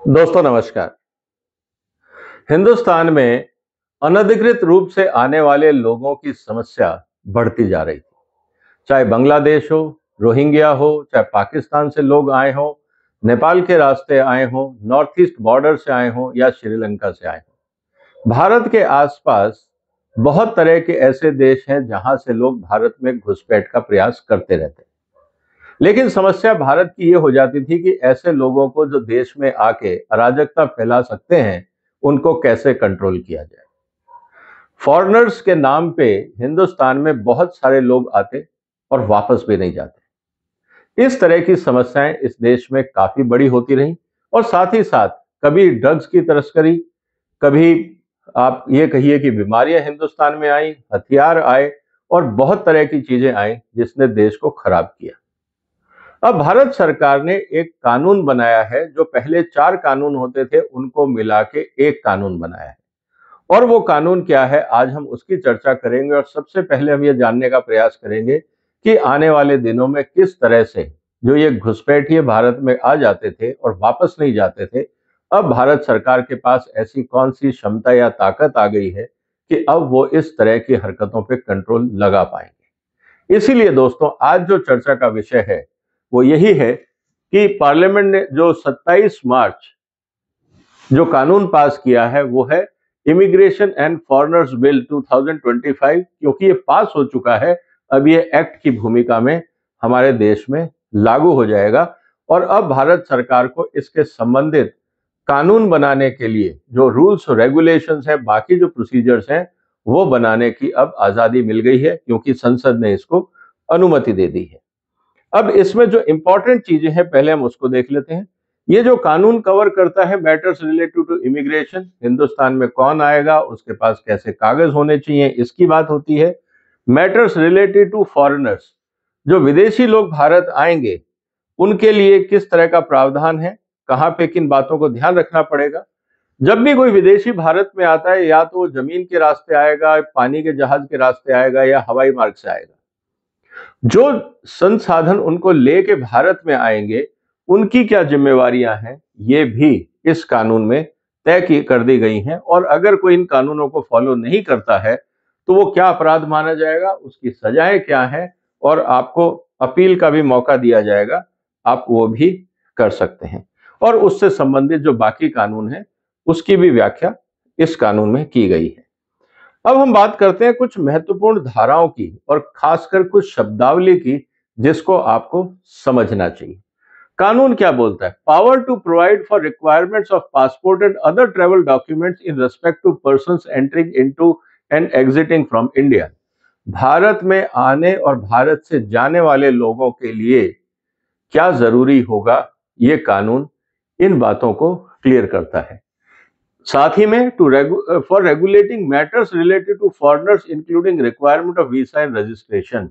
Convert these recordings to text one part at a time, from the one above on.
दोस्तों नमस्कार। हिंदुस्तान में अनधिकृत रूप से आने वाले लोगों की समस्या बढ़ती जा रही थी। चाहे बांग्लादेश हो, रोहिंग्या हो, चाहे पाकिस्तान से लोग आए हों, नेपाल के रास्ते आए हों, नॉर्थ ईस्ट बॉर्डर से आए हों या श्रीलंका से आए हों। भारत के आसपास बहुत तरह के ऐसे देश हैं जहां से लोग भारत में घुसपैठ का प्रयास करते रहते हैं। लेकिन समस्या भारत की ये हो जाती थी कि ऐसे लोगों को जो देश में आके अराजकता फैला सकते हैं, उनको कैसे कंट्रोल किया जाए। फॉरेनर्स के नाम पे हिंदुस्तान में बहुत सारे लोग आते और वापस भी नहीं जाते। इस तरह की समस्याएं इस देश में काफी बड़ी होती रहीं और साथ ही साथ कभी ड्रग्स की तस्करी, कभी आप ये कहिए कि बीमारियां हिंदुस्तान में आई, हथियार आए और बहुत तरह की चीजें आई जिसने देश को खराब किया। अब भारत सरकार ने एक कानून बनाया है, जो पहले 4 कानून होते थे उनको मिला के एक कानून बनाया है। और वो कानून क्या है, आज हम उसकी चर्चा करेंगे। और सबसे पहले हम ये जानने का प्रयास करेंगे कि आने वाले दिनों में किस तरह से जो ये घुसपैठिए भारत में आ जाते थे और वापस नहीं जाते थे, अब भारत सरकार के पास ऐसी कौन सी क्षमता या ताकत आ गई है कि अब वो इस तरह की हरकतों पे कंट्रोल लगा पाएंगे। इसीलिए दोस्तों, आज जो चर्चा का विषय है वो यही है कि पार्लियामेंट ने जो 27 मार्च जो कानून पास किया है वो है इमिग्रेशन एंड फॉरेनर्स बिल 2025। क्योंकि ये पास हो चुका है, अब ये एक्ट की भूमिका में हमारे देश में लागू हो जाएगा। और अब भारत सरकार को इसके संबंधित कानून बनाने के लिए जो रूल्स और रेगुलेशंस है, बाकी जो प्रोसीजर्स हैं, वो बनाने की अब आजादी मिल गई है, क्योंकि संसद ने इसको अनुमति दे दी है। अब इसमें जो इंपॉर्टेंट चीजें हैं, पहले हम उसको देख लेते हैं। ये जो कानून कवर करता है matters related to immigration, Hindustan में कौन आएगा, उसके पास कैसे कागज होने चाहिए, इसकी बात होती है। मैटर्स रिलेटेड टू फॉरेनर्स, जो विदेशी लोग भारत आएंगे उनके लिए किस तरह का प्रावधान है, कहां पे किन बातों को ध्यान रखना पड़ेगा। जब भी कोई विदेशी भारत में आता है, या तो वो जमीन के रास्ते आएगा, पानी के जहाज के रास्ते आएगा या हवाई मार्ग से आएगा, जो संसाधन उनको लेके भारत में आएंगे उनकी क्या जिम्मेवारियां हैं, ये भी इस कानून में तय की कर दी गई हैं। और अगर कोई इन कानूनों को फॉलो नहीं करता है तो वो क्या अपराध माना जाएगा, उसकी सजाएं क्या है, और आपको अपील का भी मौका दिया जाएगा, आप वो भी कर सकते हैं। और उससे संबंधित जो बाकी कानून है उसकी भी व्याख्या इस कानून में की गई है। अब हम बात करते हैं कुछ महत्वपूर्ण धाराओं की और खासकर कुछ शब्दावली की, जिसको आपको समझना चाहिए। कानून क्या बोलता है? Power to provide for requirements of passport and other travel documents in respect to persons entering into and exiting from India. Bharat में आने और भारत से जाने वाले लोगों के लिए क्या जरूरी होगा, ये कानून इन बातों को क्लियर करता है। साथ ही में for regulating matters related to foreigners including requirement of visa and registration.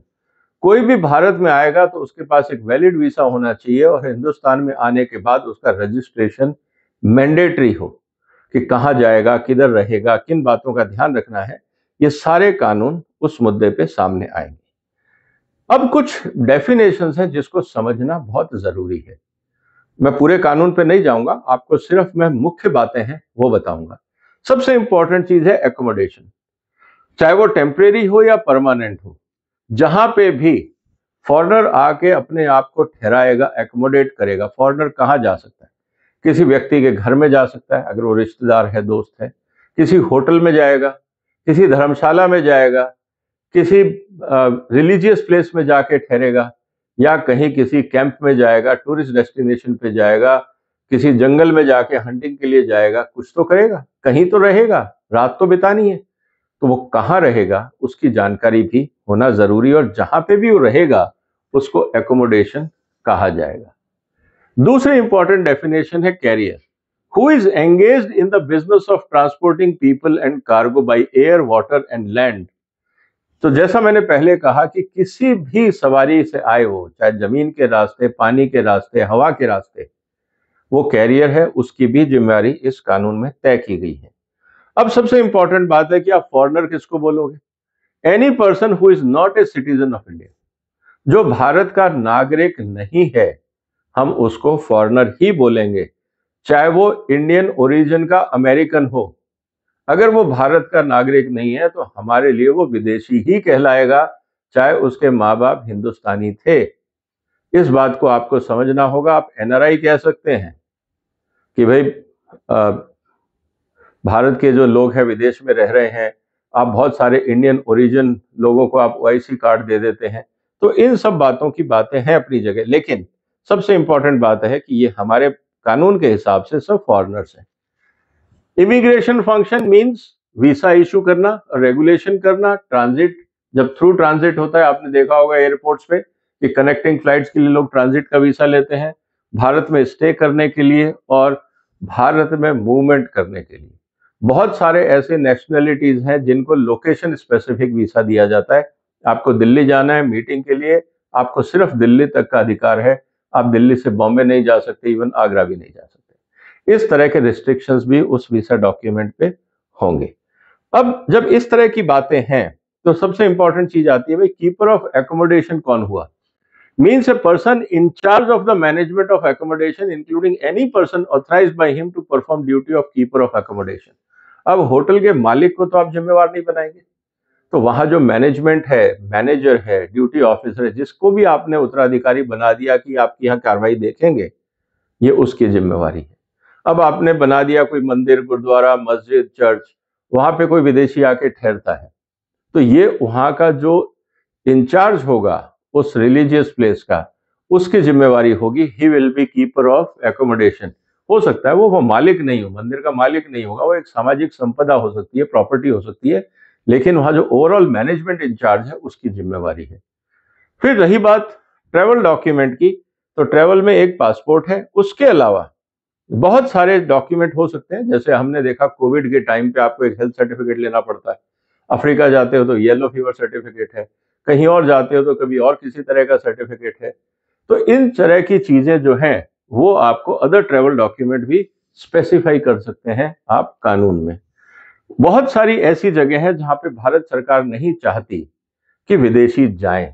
कोई भी भारत में आएगा तो उसके पास एक वैलिड वीजा होना चाहिए और हिंदुस्तान में आने के बाद उसका रजिस्ट्रेशन मैंडेटरी हो, कि कहां जाएगा, किधर रहेगा, किन बातों का ध्यान रखना है। ये सारे कानून उस मुद्दे पे सामने आएंगे। अब कुछ डेफिनेशंस हैं जिसको समझना बहुत जरूरी है। मैं पूरे कानून पे नहीं जाऊंगा, आपको सिर्फ मैं मुख्य बातें हैं वो बताऊंगा। सबसे इंपॉर्टेंट चीज है एकोमोडेशन। चाहे वो टेम्परेरी हो या परमानेंट हो, जहां पे भी फॉरेनर आके अपने आप को ठहराएगा, एकोमोडेट करेगा। फॉरेनर कहां जा सकता है? किसी व्यक्ति के घर में जा सकता है, अगर वो रिश्तेदार है, दोस्त है। किसी होटल में जाएगा, किसी धर्मशाला में जाएगा, किसी रिलीजियस प्लेस में जाके ठहरेगा, या कहीं किसी कैंप में जाएगा, टूरिस्ट डेस्टिनेशन पे जाएगा, किसी जंगल में जाके हंटिंग के लिए जाएगा। कुछ तो करेगा, कहीं तो रहेगा, रात तो बितानी है। तो वो कहाँ रहेगा उसकी जानकारी भी होना जरूरी, और जहां पे भी वो रहेगा उसको एकोमोडेशन कहा जाएगा। दूसरी इंपॉर्टेंट डेफिनेशन है carrier, who is engaged in the business of transporting people and cargo by air, water and land. तो जैसा मैंने पहले कहा कि किसी भी सवारी से आए वो, चाहे जमीन के रास्ते, पानी के रास्ते, हवा के रास्ते, वो कैरियर है, उसकी भी जिम्मेदारी इस कानून में तय की गई है। अब सबसे इंपॉर्टेंट बात है कि आप फॉरेनर किसको बोलोगे? Any person who is not a citizen of India, जो भारत का नागरिक नहीं है, हम उसको फॉरेनर ही बोलेंगे। चाहे वो इंडियन ओरिजिन का अमेरिकन हो, अगर वो भारत का नागरिक नहीं है तो हमारे लिए वो विदेशी ही कहलाएगा, चाहे उसके माँ बाप हिंदुस्तानी थे। इस बात को आपको समझना होगा। आप एनआरआई कह सकते हैं कि भाई भारत के जो लोग हैं विदेश में रह रहे हैं, आप बहुत सारे इंडियन ओरिजिन लोगों को आप ओआईसी कार्ड दे देते हैं। तो इन सब बातों की बातें हैं अपनी जगह, लेकिन सबसे इंपॉर्टेंट बात है कि ये हमारे कानून के हिसाब से सब फॉरेनर्स हैं। Immigration function means visa issue करना, रेगुलेशन करना, ट्रांजिट। जब थ्रू ट्रांजिट होता है, आपने देखा होगा एयरपोर्ट्स पे कि कनेक्टिंग फ्लाइट्स के लिए लोग ट्रांजिट का वीसा लेते हैं, भारत में स्टे करने के लिए और भारत में मूवमेंट करने के लिए। बहुत सारे ऐसे नेशनैलिटीज हैं जिनको लोकेशन स्पेसिफिक वीसा दिया जाता है। आपको दिल्ली जाना है मीटिंग के लिए, आपको सिर्फ दिल्ली तक का अधिकार है, आप दिल्ली से बॉम्बे नहीं जा सकते, इवन आगरा भी नहीं जा सकते। इस तरह के रिस्ट्रिक्शंस भी उस वीसा डॉक्यूमेंट पे होंगे। अब जब इस तरह की बातें हैं तो सबसे इंपॉर्टेंट चीज आती है, भाई कीपर ऑफ एकोमोडेशन कौन हुआ? Means a person in charge of the management of accommodation including any person authorised by him to perform duty of keeper of accommodation. अब होटल के मालिक को तो आप जिम्मेवार नहीं बनाएंगे, तो वहां जो मैनेजमेंट है, मैनेजर है, ड्यूटी ऑफिसर है, जिसको भी आपने उत्तराधिकारी बना दिया कि आपकी यहाँ कार्रवाई देखेंगे, ये उसकी जिम्मेवारी है। अब आपने बना दिया कोई मंदिर, गुरुद्वारा, मस्जिद, चर्च, वहां पे कोई विदेशी आके ठहरता है, तो ये वहां का जो इंचार्ज होगा उस रिलीजियस प्लेस का, उसकी जिम्मेवारी होगी। He will bee keeper of accommodation. हो सकता है वो मालिक नहीं हो, मंदिर का मालिक नहीं होगा, वो एक सामाजिक संपदा हो सकती है, प्रॉपर्टी हो सकती है, लेकिन वहां जो ओवरऑल मैनेजमेंट इंचार्ज है उसकी जिम्मेवारी है। फिर रही बात ट्रेवल डॉक्यूमेंट की, तो ट्रेवल में एक पासपोर्ट है, उसके अलावा बहुत सारे डॉक्यूमेंट हो सकते हैं। जैसे हमने देखा कोविड के टाइम पे आपको एक हेल्थ सर्टिफिकेट लेना पड़ता है, अफ्रीका जाते हो तो येलो फीवर सर्टिफिकेट है, कहीं और जाते हो तो कभी और किसी तरह का सर्टिफिकेट है। तो इन तरह की चीजें जो हैं वो आपको अदर ट्रेवल डॉक्यूमेंट भी स्पेसिफाई कर सकते हैं आप कानून में। बहुत सारी ऐसी जगह हैं जहां पे भारत सरकार नहीं चाहती कि विदेशी जाएं,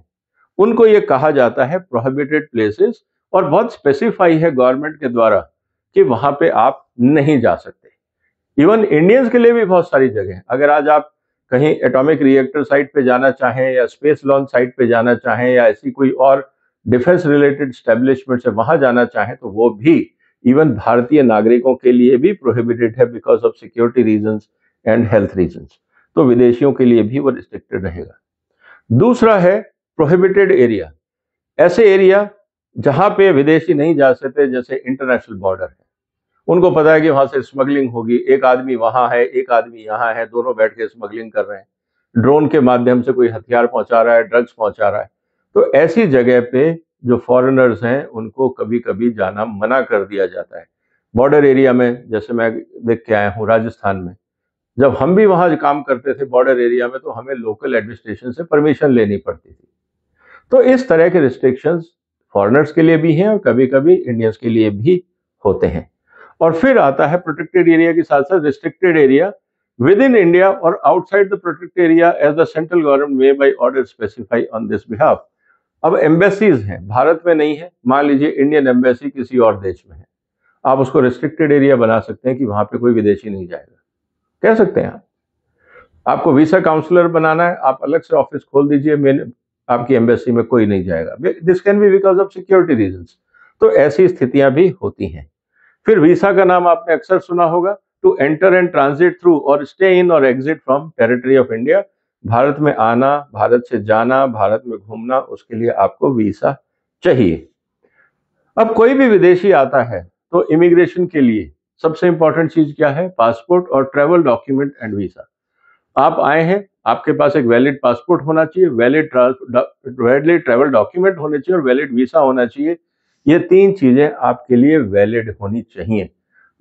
उनको ये कहा जाता है प्रोहिबिटेड प्लेसेस, और बहुत स्पेसिफाई है गवर्नमेंट के द्वारा कि वहां पे आप नहीं जा सकते। इवन इंडियंस के लिए भी बहुत सारी जगह है। अगर आज आप कहीं एटॉमिक रिएक्टर साइट पे जाना चाहें या स्पेस लॉन्च साइट पे जाना चाहें या ऐसी कोई और डिफेंस रिलेटेड स्टैब्लिशमेंट से वहां जाना चाहें, तो वो भी इवन भारतीय नागरिकों के लिए भी प्रोहिबिटेड है because of security reasons and health reasons. तो विदेशियों के लिए भी वो रिस्ट्रिक्टेड रहेगा। दूसरा है प्रोहिबिटेड एरिया, ऐसे एरिया जहां पे विदेशी नहीं जा सकते, जैसे इंटरनेशनल बॉर्डर है, उनको पता है कि वहां से स्मगलिंग होगी, एक आदमी वहां है, एक आदमी यहाँ है, दोनों बैठ के स्मगलिंग कर रहे हैं, ड्रोन के माध्यम से कोई हथियार पहुंचा रहा है, ड्रग्स पहुंचा रहा है। तो ऐसी जगह पे जो फॉरेनर्स हैं उनको कभी कभी जाना मना कर दिया जाता है। बॉर्डर एरिया में, जैसे मैं देख के आया हूँ राजस्थान में, जब हम भी वहां काम करते थे बॉर्डर एरिया में, तो हमें लोकल एडमिनिस्ट्रेशन से परमिशन लेनी पड़ती थी। तो इस तरह के रिस्ट्रिक्शंस फॉरेनर्स के लिए भी हैं और कभी कभी इंडियंस के लिए भी होते हैं। और फिर आता है प्रोटेक्टेड एरिया के साथ साथ restricted area within India और outside the protected area as the central government may by order specify on this behalf. अब एम्बेसीज हैं, भारत में नहीं है, मान लीजिए इंडियन एम्बेसी किसी और देश में है, आप उसको रिस्ट्रिक्टेड एरिया बना सकते हैं कि वहां पे कोई विदेशी नहीं जाएगा, कह सकते हैं आप। आपको वीसा काउंसलर बनाना है, आप अलग से ऑफिस खोल दीजिए, मैंने आपकी एम्बेसी में कोई नहीं जाएगा, this can be because of security reasons. तो ऐसी स्थितियां भी होती हैं। फिर वीसा का नाम आपने अक्सर सुना होगा, to enter and transit through और स्टे इन और exit from territory of India. Bharat में आना, भारत से जाना, भारत में घूमना, उसके लिए आपको वीसा चाहिए। अब कोई भी विदेशी आता है तो इमिग्रेशन के लिए सबसे इंपॉर्टेंट चीज क्या है? पासपोर्ट और ट्रेवल डॉक्यूमेंट एंड वीसा। आप आए हैं, आपके पास एक वैलिड पासपोर्ट होना चाहिए, वैलिड ट्रैवल डॉक्यूमेंट होने चाहिए और वैलिड वीसा होना चाहिए। ये तीन चीजें आपके लिए वैलिड होनी चाहिए।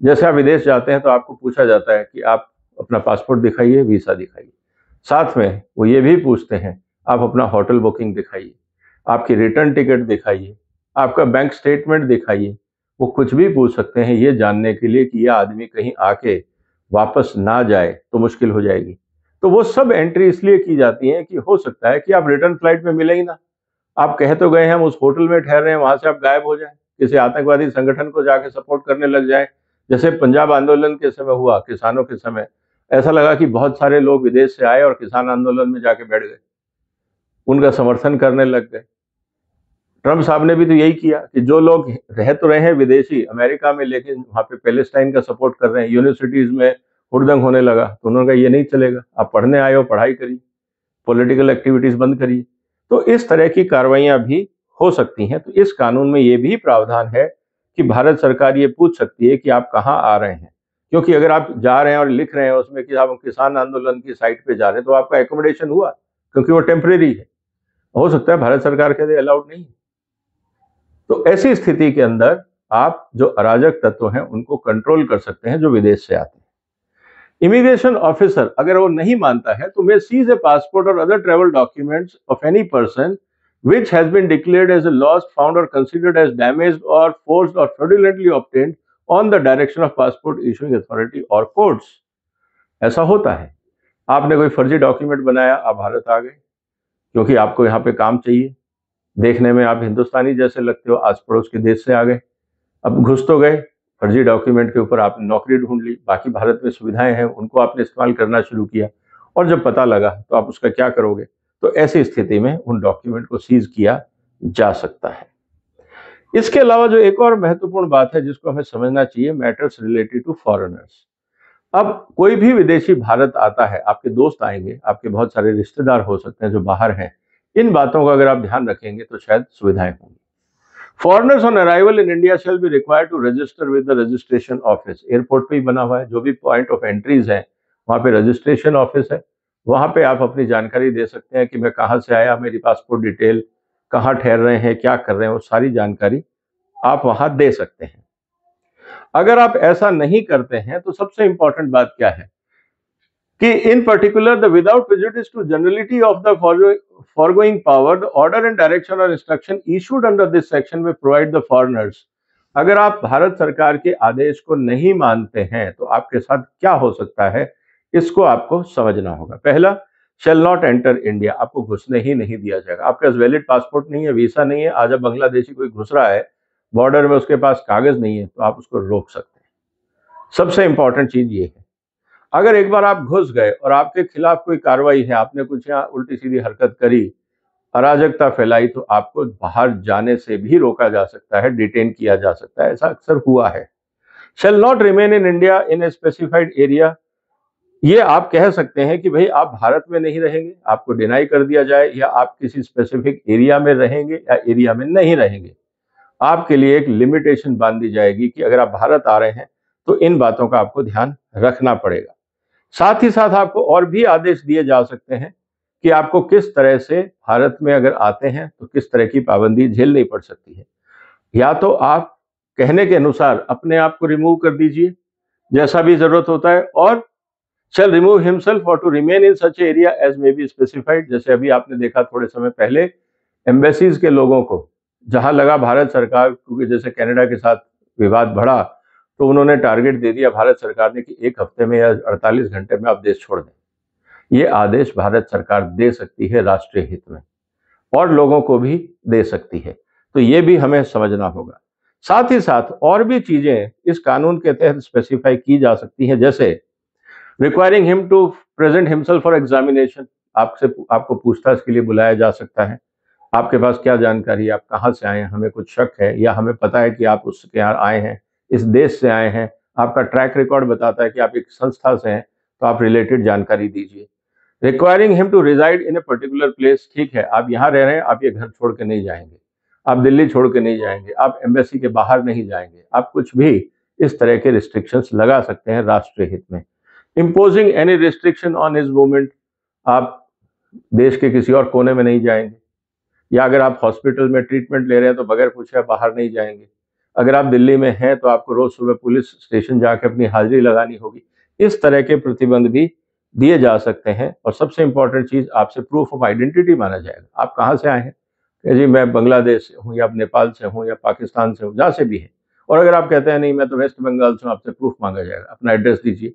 जैसे आप विदेश जाते हैं तो आपको पूछा जाता है कि आप अपना पासपोर्ट दिखाइए, वीसा दिखाइए। साथ में वो ये भी पूछते हैं आप अपना होटल बुकिंग दिखाइए, आपकी रिटर्न टिकट दिखाइए, आपका बैंक स्टेटमेंट दिखाइए। वो कुछ भी पूछ सकते हैं ये जानने के लिए कि यह आदमी कहीं आके वापस ना जाए तो मुश्किल हो जाएगी। तो वो सब एंट्री इसलिए की जाती है कि हो सकता है कि आप रिटर्न फ्लाइट में मिले ही ना, आप कह तो गए हैं हम उस होटल में ठहर रहे हैं, वहां से आप गायब हो जाएं, किसी आतंकवादी संगठन को जाके सपोर्ट करने लग जाएं, जैसे पंजाब आंदोलन के समय हुआ, किसानों के समय, ऐसा लगा कि बहुत सारे लोग विदेश से आए और किसान आंदोलन में जाके बैठ गए, उनका समर्थन करने लग गए। ट्रंप साहब ने भी तो यही किया कि जो लोग रह तो रहे हैं विदेशी अमेरिका में, लेकिन वहां पे पैलेस्टाइन का सपोर्ट कर रहे हैं, यूनिवर्सिटीज में हुड़दंग होने लगा, तो उन्होंने कहा ये नहीं चलेगा, आप पढ़ने आए हो पढ़ाई करिए, पॉलिटिकल एक्टिविटीज बंद करिए। तो इस तरह की कार्रवाइयां भी हो सकती हैं। तो इस कानून में ये भी प्रावधान है कि भारत सरकार ये पूछ सकती है कि आप कहाँ आ रहे हैं, क्योंकि अगर आप जा रहे हैं और लिख रहे हैं उसमें कि आप किसान आंदोलन की साइट पे जा रहे हैं, तो आपका एकोमोडेशन हुआ, क्योंकि वो टेम्परेरी है, हो सकता है भारत सरकार कहते अलाउड नहीं है। तो ऐसी स्थिति के अंदर आप जो अराजक तत्व हैं उनको कंट्रोल कर सकते हैं जो विदेश से आते हैं। इमिग्रेशन ऑफिसर अगर वो नहीं मानता है तो मे सीज ए पासपोर्ट और other travel documents of any person which has been declared as a lost, found or considered as damaged or forced or fraudulently obtained on the direction of passport issuing authority or courts। ऐसा होता है, आपने कोई फर्जी document बनाया, आप भारत आ गए क्योंकि आपको यहाँ पे काम चाहिए, देखने में आप हिंदुस्तानी जैसे लगते हो, आस पड़ोस के देश से आ गए, अब घुस तो गए, फर्जी डॉक्यूमेंट के ऊपर आपने नौकरी ढूंढ ली, बाकी भारत में सुविधाएं हैं उनको आपने इस्तेमाल करना शुरू किया, और जब पता लगा तो आप उसका क्या करोगे। तो ऐसी स्थिति में उन डॉक्यूमेंट को सीज किया जा सकता है। इसके अलावा जो एक और महत्वपूर्ण बात है जिसको हमें समझना चाहिए, मैटर्स रिलेटेड टू फॉरेनर्स। अब कोई भी विदेशी भारत आता है, आपके दोस्त आएंगे, आपके बहुत सारे रिश्तेदार हो सकते हैं जो बाहर हैं, इन बातों का अगर आप ध्यान रखेंगे तो शायद सुविधाएं होंगी। Foreigners on arrival in India shall be required to register with the registration office. Airport पे ही बना हुआ है, जो भी पॉइंट ऑफ एंट्रीज है वहां पे रजिस्ट्रेशन ऑफिस है, वहां पे आप अपनी जानकारी दे सकते हैं कि मैं कहाँ से आया, मेरी पासपोर्ट डिटेल, कहाँ ठहर रहे हैं, क्या कर रहे हैं, वो सारी जानकारी आप वहां दे सकते हैं। अगर आप ऐसा नहीं करते हैं तो सबसे इंपॉर्टेंट बात क्या है कि in particular the without prejudice to generality of the foregoing power, the order and direction or instruction issued under this section will provide the foreigners। अगर आप भारत सरकार के आदेश को नहीं मानते हैं तो आपके साथ क्या हो सकता है, इसको आपको समझना होगा। पहला, shall not enter इंडिया, आपको घुसने ही नहीं दिया जाएगा। आपके पास वैलिड पासपोर्ट नहीं है, वीसा नहीं है, आज अब बांग्लादेशी कोई घुस रहा है बॉर्डर में, उसके पास कागज नहीं है, तो आप उसको रोक सकते हैं। सबसे इंपॉर्टेंट चीज ये है, अगर एक बार आप घुस गए और आपके खिलाफ कोई कार्रवाई है, आपने कुछ यहाँ उल्टी सीधी हरकत करी, अराजकता फैलाई, तो आपको बाहर जाने से भी रोका जा सकता है, डिटेन किया जा सकता है, ऐसा अक्सर हुआ है। Shall not remain in India in a specified area, ये आप कह सकते हैं कि भाई आप भारत में नहीं रहेंगे, आपको डिनाई कर दिया जाए, या आप किसी स्पेसिफिक एरिया में रहेंगे या एरिया में नहीं रहेंगे। आपके लिए एक लिमिटेशन बांध दी जाएगी कि अगर आप भारत आ रहे हैं तो इन बातों का आपको ध्यान रखना पड़ेगा। साथ ही साथ आपको और भी आदेश दिए जा सकते हैं कि आपको किस तरह से भारत में अगर आते हैं तो किस तरह की पाबंदी झेलनी पड़ सकती है। या तो आप कहने के अनुसार अपने आप को रिमूव कर दीजिए जैसा भी जरूरत होता है, और shall remove himself or to remain in such area as may be specified। जैसे अभी आपने देखा थोड़े समय पहले एम्बेसीज के लोगों को जहां लगा भारत सरकार, क्योंकि जैसे कनाडा के साथ विवाद बढ़ा तो उन्होंने टारगेट दे दिया भारत सरकार ने कि 1 हफ्ते में या 48 घंटे में आप देश छोड़ दें। ये आदेश भारत सरकार दे सकती है राष्ट्रीय हित में, और लोगों को भी दे सकती है, तो ये भी हमें समझना होगा। साथ ही साथ और भी चीजें इस कानून के तहत स्पेसिफाई की जा सकती हैं, जैसे requiring him to present himself for examination, आपको पूछताछ के लिए बुलाया जा सकता है। आपके पास क्या जानकारी, आप कहाँ से आए हैं, हमें कुछ शक है या हमें पता है कि आप उसके यहाँ आए हैं, इस देश से आए हैं, आपका ट्रैक रिकॉर्ड बताता है कि आप एक संस्था से हैं, तो आप रिलेटेड जानकारी दीजिए। Requiring him to reside in a particular place, ठीक है आप यहाँ रह रहे हैं, आप ये घर छोड़ के नहीं जाएंगे, आप दिल्ली छोड़ के नहीं जाएंगे, आप एम्बेसी के बाहर नहीं जाएंगे, आप कुछ भी इस तरह के रिस्ट्रिक्शंस लगा सकते हैं राष्ट्रीय हित में। Imposing any restriction on his movement, आप देश के किसी और कोने में नहीं जाएंगे, या अगर आप हॉस्पिटल में ट्रीटमेंट ले रहे हैं तो बगैर पूछे आप बाहर नहीं जाएंगे, अगर आप दिल्ली में हैं तो आपको रोज सुबह पुलिस स्टेशन जाकर अपनी हाजिरी लगानी होगी। इस तरह के प्रतिबंध भी दिए जा सकते हैं। और सबसे इंपॉर्टेंट चीज, आपसे प्रूफ ऑफ आइडेंटिटी मांगा जाएगा। आप कहाँ से आए हैं, जी मैं बांग्लादेश से हूँ या नेपाल से हूँ या पाकिस्तान से हूँ, जहाँ से भी है। और अगर आप कहते हैं नहीं मैं तो वेस्ट बंगाल से हूँ, आपसे प्रूफ मांगा जाएगा। अपना एड्रेस दीजिए,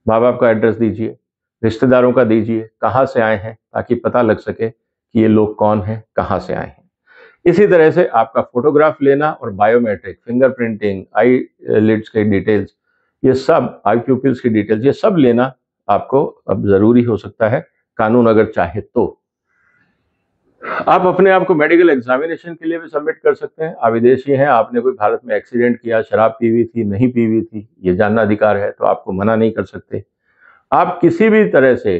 माँ बाप का एड्रेस दीजिए, रिश्तेदारों का दीजिए, कहाँ से आए हैं, ताकि पता लग सके कि ये लोग कौन हैं, कहाँ से आए हैं। इसी तरह से आपका फोटोग्राफ लेना और बायोमेट्रिक, फिंगरप्रिंटिंग, आई लिड्स के डिटेल्स, ये सब आई प्यूपिल्स की डिटेल्स, ये सब लेना आपको अब जरूरी हो सकता है, कानून अगर चाहे तो। आप अपने आप को मेडिकल एग्जामिनेशन के लिए भी सबमिट कर सकते हैं। आप विदेशी हैं, आपने कोई भारत में एक्सीडेंट किया, शराब पी हुई थी, नहीं पी हुई थी, ये जानना अधिकार है, तो आपको मना नहीं कर सकते। आप किसी भी तरह से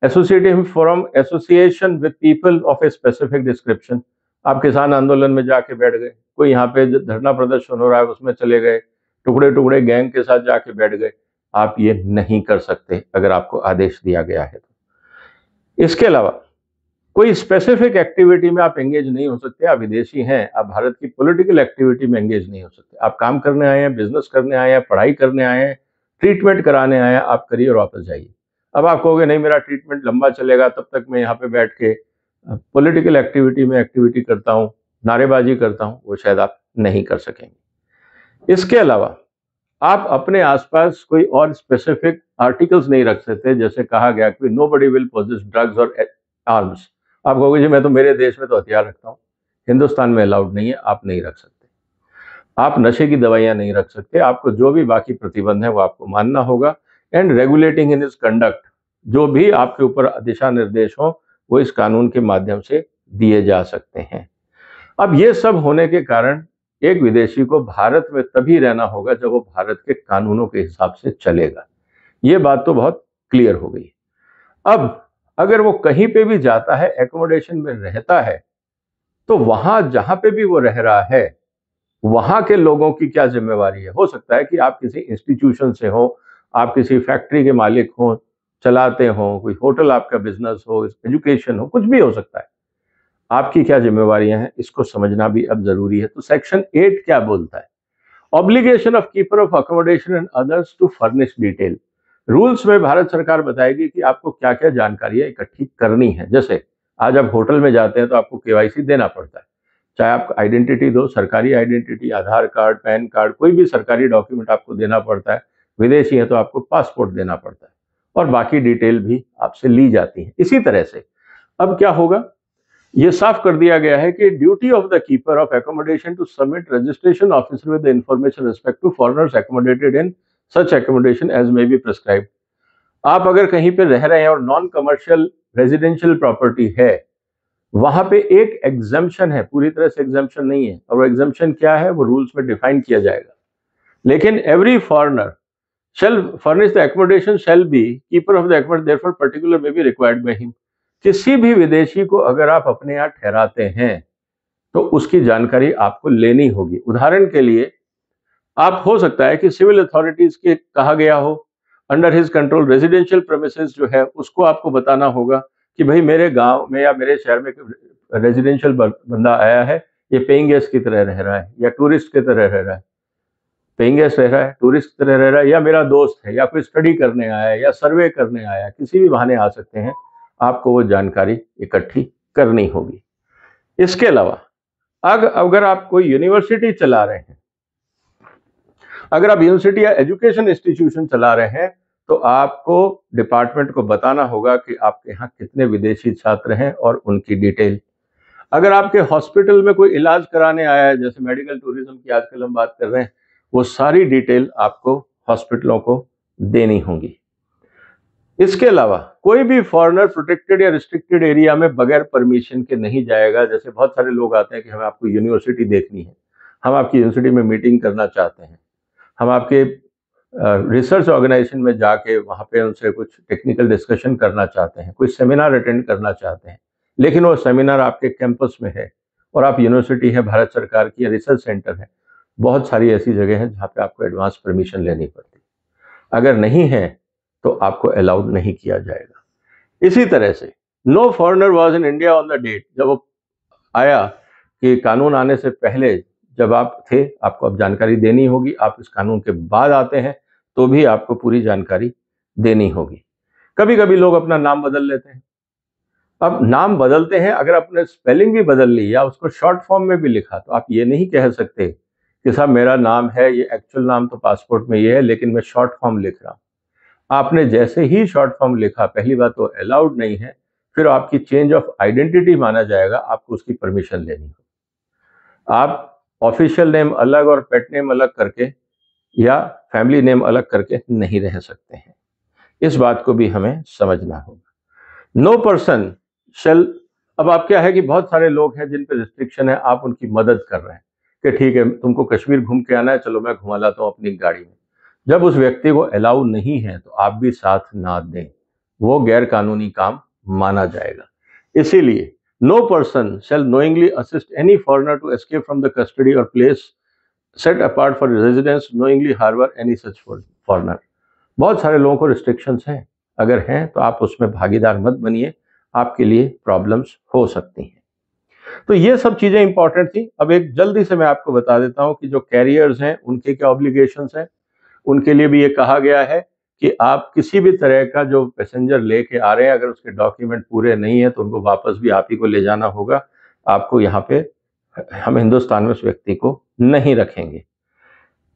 associative from association with people of a specific description, आप किसान आंदोलन में जाके बैठ गए, कोई यहाँ पे धरना प्रदर्शन हो रहा है उसमें चले गए, टुकड़े टुकड़े गैंग के साथ जाके बैठ गए, आप ये नहीं कर सकते अगर आपको आदेश दिया गया है तो। इसके अलावा कोई स्पेसिफिक एक्टिविटी में आप एंगेज नहीं हो सकते। आप विदेशी हैं, आप भारत की पॉलिटिकल एक्टिविटी में एंगेज नहीं हो सकते। आप काम करने आए हैं, बिजनेस करने आए हैं, पढ़ाई करने आए हैं, ट्रीटमेंट कराने आए हैं, आप करिए और वापस जाइए। अब आप कहोगे नहीं मेरा ट्रीटमेंट लंबा चलेगा, तब तक मैं यहाँ पे बैठ के पॉलिटिकल एक्टिविटी में एक्टिविटी करता हूँ, नारेबाजी करता हूँ, वो शायद आप नहीं कर सकेंगे। इसके अलावा आप अपने आसपास कोई और स्पेसिफिक आर्टिकल्स नहीं रख सकते, जैसे कहा गया कि नोबडी विल पोजेस ड्रग्स और आर्म्स। आप कहोगे जी मैं तो मेरे देश में तो हथियार रखता हूँ, हिंदुस्तान में अलाउड नहीं है, आप नहीं रख सकते। आप नशे की दवाइयां नहीं रख सकते। आपको जो भी बाकी प्रतिबंध है वो आपको मानना होगा। And regulating in his conduct, जो भी आपके ऊपर दिशा निर्देश हो वो इस कानून के माध्यम से दिए जा सकते हैं। अब ये सब होने के कारण एक विदेशी को भारत में तभी रहना होगा जब वो भारत के कानूनों के हिसाब से चलेगा। ये बात तो बहुत क्लियर हो गई। अब अगर वो कहीं पे भी जाता है, एकोमोडेशन में रहता है, तो वहां जहां पे भी वो रह रहा है वहां के लोगों की क्या जिम्मेवारी है। हो सकता है कि आप किसी इंस्टीट्यूशन से हो, आप किसी फैक्ट्री के मालिक हो, चलाते हो, कोई होटल आपका बिजनेस हो, एजुकेशन हो, कुछ भी हो सकता है। आपकी क्या जिम्मेवारियां हैं इसको समझना भी अब जरूरी है। तो सेक्शन 8 क्या बोलता है? Obligation of keeper of accommodation and others to furnish detail. Rules में भारत सरकार बताएगी कि आपको क्या क्या जानकारियां इकट्ठी करनी है। जैसे आज आप होटल में जाते हैं तो आपको केवाईसी देना पड़ता है, चाहे आप आइडेंटिटी दो, सरकारी आइडेंटिटी, आधार कार्ड, पैन कार्ड, कोई भी सरकारी डॉक्यूमेंट आपको देना पड़ता है। विदेशी है तो आपको पासपोर्ट देना पड़ता है और बाकी डिटेल भी आपसे ली जाती है। इसी तरह से अब क्या होगा, ये साफ कर दिया गया है कि duty of the keeper of accommodation to submit registration officer with information respect to foreigners accommodated in such accommodation as may be prescribed. आप अगर कहीं पे रह रहे हैं और नॉन कमर्शियल रेजिडेंशियल प्रॉपर्टी है, वहां पे एक एग्जम्पशन है, पूरी तरह से एग्जम्पशन नहीं है, और वो एग्जम्पशन क्या है वो रूल्स में डिफाइन किया जाएगा। लेकिन every foreigner shall furnish the accommodation shall be keeper of the accommodation therefore particular may be required by him। किसी भी विदेशी को अगर आप अपने यहाँ ठहराते हैं तो उसकी जानकारी आपको लेनी होगी। उदाहरण के लिए आप हो सकता है कि सिविल अथॉरिटीज के कहा गया हो, under his control residential premises जो है उसको आपको बताना होगा कि भाई मेरे गांव में या मेरे शहर में रेजिडेंशियल बंदा आया है, ये पेइंग गेस्ट की तरह रह रहा है या टूरिस्ट की तरह रह रहा है, पेइंग गेस्ट रह रहा है, टूरिस्ट की तरह रह रहा है, या मेरा दोस्त है, या कोई स्टडी करने आया है, या सर्वे करने आया है, किसी भी बहाने आ सकते हैं। आपको वो जानकारी इकट्ठी करनी होगी। इसके अलावा अगर आप कोई यूनिवर्सिटी चला रहे हैं, अगर आप यूनिवर्सिटी या एजुकेशन इंस्टीट्यूशन चला रहे हैं, तो आपको डिपार्टमेंट को बताना होगा कि आपके यहाँ कितने विदेशी छात्र हैं और उनकी डिटेल। अगर आपके हॉस्पिटल में कोई इलाज कराने आया है, जैसे मेडिकल टूरिज्म की आजकल हम बात कर रहे हैं, वो सारी डिटेल आपको हॉस्पिटलों को देनी होगी। इसके अलावा कोई भी फॉरेनर प्रोटेक्टेड या रिस्ट्रिक्टेड एरिया में बगैर परमिशन के नहीं जाएगा। जैसे बहुत सारे लोग आते हैं कि हमें आपको यूनिवर्सिटी देखनी है, हम आपकी यूनिवर्सिटी में मीटिंग करना चाहते हैं, हम आपके रिसर्च ऑर्गेनाइजेशन में जाके वहाँ पे उनसे कुछ टेक्निकल डिस्कशन करना चाहते हैं, कोई सेमिनार अटेंड करना चाहते हैं, लेकिन वो सेमिनार आपके कैंपस में है और आप यूनिवर्सिटी है भारत सरकार की या रिसर्च सेंटर है। बहुत सारी ऐसी जगह है जहाँ पे आपको एडवांस परमिशन लेनी पड़ती है। अगर नहीं है तो आपको अलाउड नहीं किया जाएगा। इसी तरह से no foreigner was in India on the date, जब वो आया कि कानून आने से पहले जब आप थे, आपको अब जानकारी देनी होगी। आप इस कानून के बाद आते हैं तो भी आपको पूरी जानकारी देनी होगी। कभी कभी लोग अपना नाम बदल लेते हैं। अब नाम बदलते हैं, अगर आपने स्पेलिंग भी बदल ली या उसको शॉर्ट फॉर्म में भी लिखा, तो आप ये नहीं कह सकते कि साहब मेरा नाम है, ये एक्चुअल नाम तो पासपोर्ट में ये है लेकिन मैं शॉर्ट फॉर्म लिख रहा हूँ। आपने जैसे ही शॉर्ट फॉर्म लिखा, पहली बात तो अलाउड नहीं है, फिर आपकी चेंज ऑफ आइडेंटिटी माना जाएगा, आपको उसकी परमिशन लेनी हो। आप ऑफिशियल नेम अलग और पेट नेम अलग करके या फैमिली नेम अलग करके नहीं रह सकते हैं। इस बात को भी हमें समझना होगा। नो पर्सन शेल, अब आप क्या है कि बहुत सारे लोग हैं जिन पे रिस्ट्रिक्शन है, आप उनकी मदद कर रहे हैं कि ठीक है तुमको कश्मीर घूम के आना है, चलो मैं घुमा लाता हूँ अपनी गाड़ी में। जब उस व्यक्ति को अलाउ नहीं है तो आप भी साथ ना दें, वो गैर कानूनी काम माना जाएगा। इसीलिए no person shall knowingly assist any foreigner to escape from the custody और place set apart for residence knowingly harbour any such foreigner. बहुत सारे लोगों को रिस्ट्रिक्शंस हैं, अगर हैं तो आप उसमें भागीदार मत बनिए, आपके लिए प्रॉब्लम्स हो सकती हैं। तो ये सब चीजें इंपॉर्टेंट थी। अब एक जल्दी से मैं आपको बता देता हूं कि जो कैरियर्स हैं उनके क्या ऑब्लिगेशंस हैं। उनके लिए भी ये कहा गया है कि आप किसी भी तरह का जो पैसेंजर लेके आ रहे हैं, अगर उसके डॉक्यूमेंट पूरे नहीं है तो उनको वापस भी आप ही को ले जाना होगा। आपको यहाँ पे, हम हिंदुस्तान में उस व्यक्ति को नहीं रखेंगे।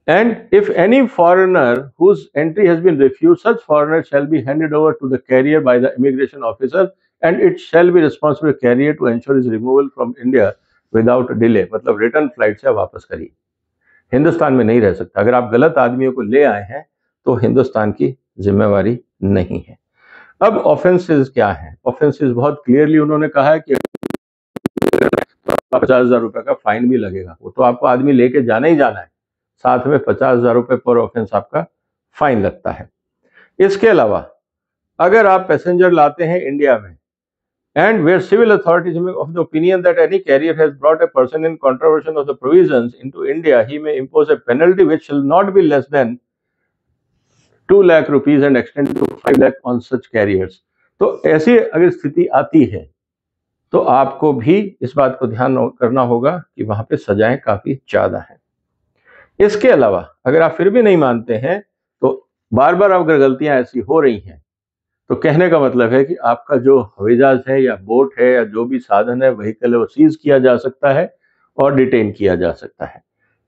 And if any foreigner whose entry has been refused, such foreigner shall be handed over to the carrier by the immigration officer, and it shall be responsible carrier to ensure his removal from India without delay। मतलब return flight से वापस करिए, हिंदुस्तान में नहीं रह सकता। अगर आप गलत आदमियों को ले आए हैं तो हिंदुस्तान की जिम्मेवारी नहीं है। अब ऑफेंसेस क्या है? ऑफेंसेस बहुत क्लियरली उन्होंने कहा है कि 50,000 रुपए का फाइन भी लगेगा। वो तो आपको आदमी लेके जाना ही जाना है, साथ में 50,000 रुपए पर ऑफेंस आपका फाइन लगता है। इसके अलावा अगर आप पैसेंजर लाते हैं इंडिया में and where civil authorities are of the opinion that any carrier has brought a person in contravention of the provisions into India, he may impose a penalty which shall not be less than 2 lakh rupees and extend to 5 lakh on such carriers। तो ऐसी अगर स्थिति आती है तो आपको भी इस बात को ध्यान करना होगा कि वहां पे सजाएं काफी ज्यादा है। इसके अलावा अगर आप फिर भी नहीं मानते हैं तो बार बार अगर गलतियां ऐसी हो रही हैं तो कहने का मतलब है कि आपका जो हवाई जहाज है या बोट है या जो भी साधन है, व्हीकल है, वो सीज किया जा सकता है और डिटेन किया जा सकता है,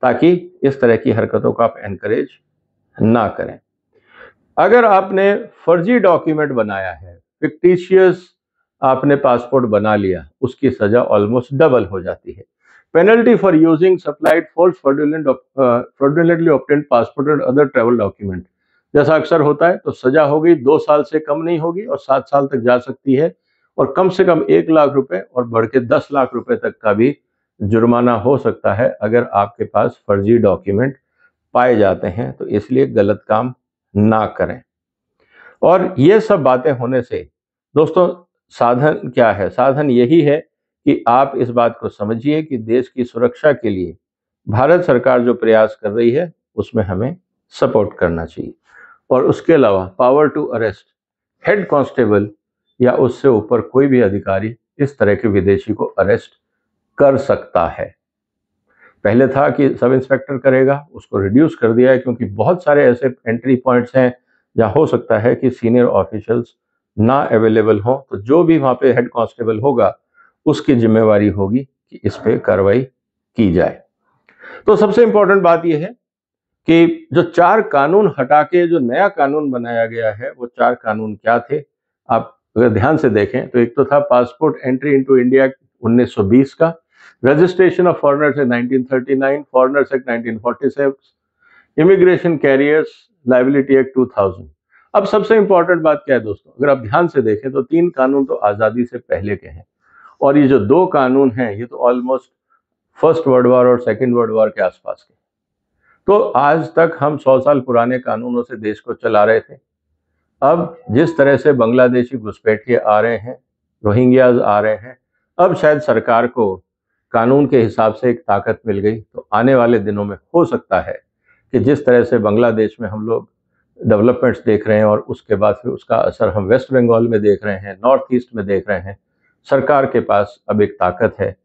ताकि इस तरह की हरकतों को आप एनकरेज ना करें। अगर आपने फर्जी डॉक्यूमेंट बनाया है, फिक्टिशियस आपने पासपोर्ट बना लिया, उसकी सजा ऑलमोस्ट डबल हो जाती है। Penalty for using supplied false fraudulently obtained passport and other travel document, जैसा अक्सर होता है, तो सजा होगी 2 साल से कम नहीं होगी और 7 साल तक जा सकती है, और कम से कम 1 लाख रुपए और बढ़ के 10 लाख रुपए तक का भी जुर्माना हो सकता है अगर आपके पास फर्जी डॉक्यूमेंट पाए जाते हैं। तो इसलिए गलत काम ना करें। और ये सब बातें होने से दोस्तों साधन क्या है? साधन यही है कि आप इस बात को समझिए कि देश की सुरक्षा के लिए भारत सरकार जो प्रयास कर रही है उसमें हमें सपोर्ट करना चाहिए। और उसके अलावा power to arrest, head constable या उससे ऊपर कोई भी अधिकारी इस तरह के विदेशी को अरेस्ट कर सकता है। पहले था कि सब इंस्पेक्टर करेगा, उसको रिड्यूस कर दिया है, क्योंकि बहुत सारे ऐसे एंट्री पॉइंट्स हैं जहां हो सकता है कि सीनियर ऑफिशियल्स ना अवेलेबल हो, तो जो भी वहां पे हेड कांस्टेबल होगा उसकी जिम्मेवारी होगी कि इस पे कार्रवाई की जाए। तो सबसे इंपॉर्टेंट बात यह है कि जो 4 कानून हटा के जो नया कानून बनाया गया है, वो 4 कानून क्या थे? आप अगर ध्यान से देखें तो एक तो था पासपोर्ट एंट्री इनटू इंडिया 1920 का, registration of foreigners act 1939, foreigners act 1947, immigration carriers liability act 2000। अब सबसे इंपॉर्टेंट बात क्या है दोस्तों? अगर आप ध्यान से देखें तो 3 कानून तो आज़ादी से पहले के हैं, और ये जो 2 कानून हैं ये तो ऑलमोस्ट फर्स्ट वर्ल्ड वॉर और सेकेंड वर्ल्ड वॉर के आसपास के। तो आज तक हम 100 साल पुराने कानूनों से देश को चला रहे थे। अब जिस तरह से बांग्लादेशी घुसपैठिए आ रहे हैं, रोहिंग्याज आ रहे हैं, अब शायद सरकार को कानून के हिसाब से एक ताकत मिल गई। तो आने वाले दिनों में हो सकता है कि जिस तरह से बांग्लादेश में हम लोग डेवलपमेंट्स देख रहे हैं और उसके बाद फिर उसका असर हम वेस्ट बंगाल में देख रहे हैं, नॉर्थ ईस्ट में देख रहे हैं, सरकार के पास अब एक ताकत है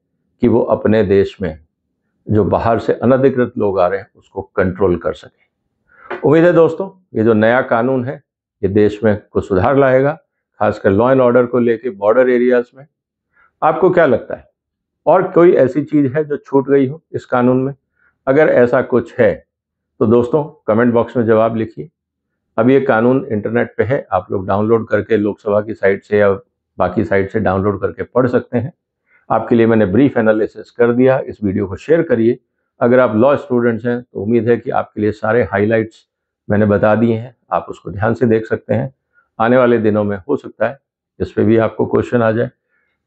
कि वो अपने देश में जो बाहर से अनधिकृत लोग आ रहे हैं उसको कंट्रोल कर सके। उम्मीद है दोस्तों ये जो नया कानून है ये देश में कुछ सुधार लाएगा, खासकर लॉ एंड ऑर्डर को लेके बॉर्डर एरियाज में। आपको क्या लगता है, और कोई ऐसी चीज है जो छूट गई हो इस कानून में? अगर ऐसा कुछ है तो दोस्तों कमेंट बॉक्स में जवाब लिखिए। अब ये कानून इंटरनेट पे है, आप लोग डाउनलोड करके लोकसभा की साइट से या बाकी साइट से डाउनलोड करके पढ़ सकते हैं। आपके लिए मैंने ब्रीफ एनालिसिस कर दिया। इस वीडियो को शेयर करिए अगर आप लॉ स्टूडेंट्स हैं तो उम्मीद है कि आपके लिए सारे हाइलाइट्स मैंने बता दिए हैं, आप उसको ध्यान से देख सकते हैं। आने वाले दिनों में हो सकता है इस पे भी आपको क्वेश्चन आ जाए,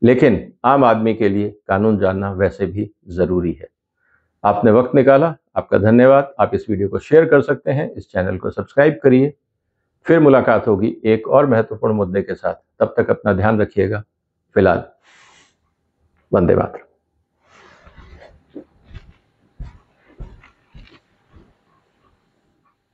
लेकिन आम आदमी के लिए कानून जानना वैसे भी ज़रूरी है। आपने वक्त निकाला, आपका धन्यवाद। आप इस वीडियो को शेयर कर सकते हैं, इस चैनल को सब्सक्राइब करिए। फिर मुलाकात होगी एक और महत्वपूर्ण मुद्दे के साथ। तब तक अपना ध्यान रखिएगा। फिलहाल वंदे मातरम।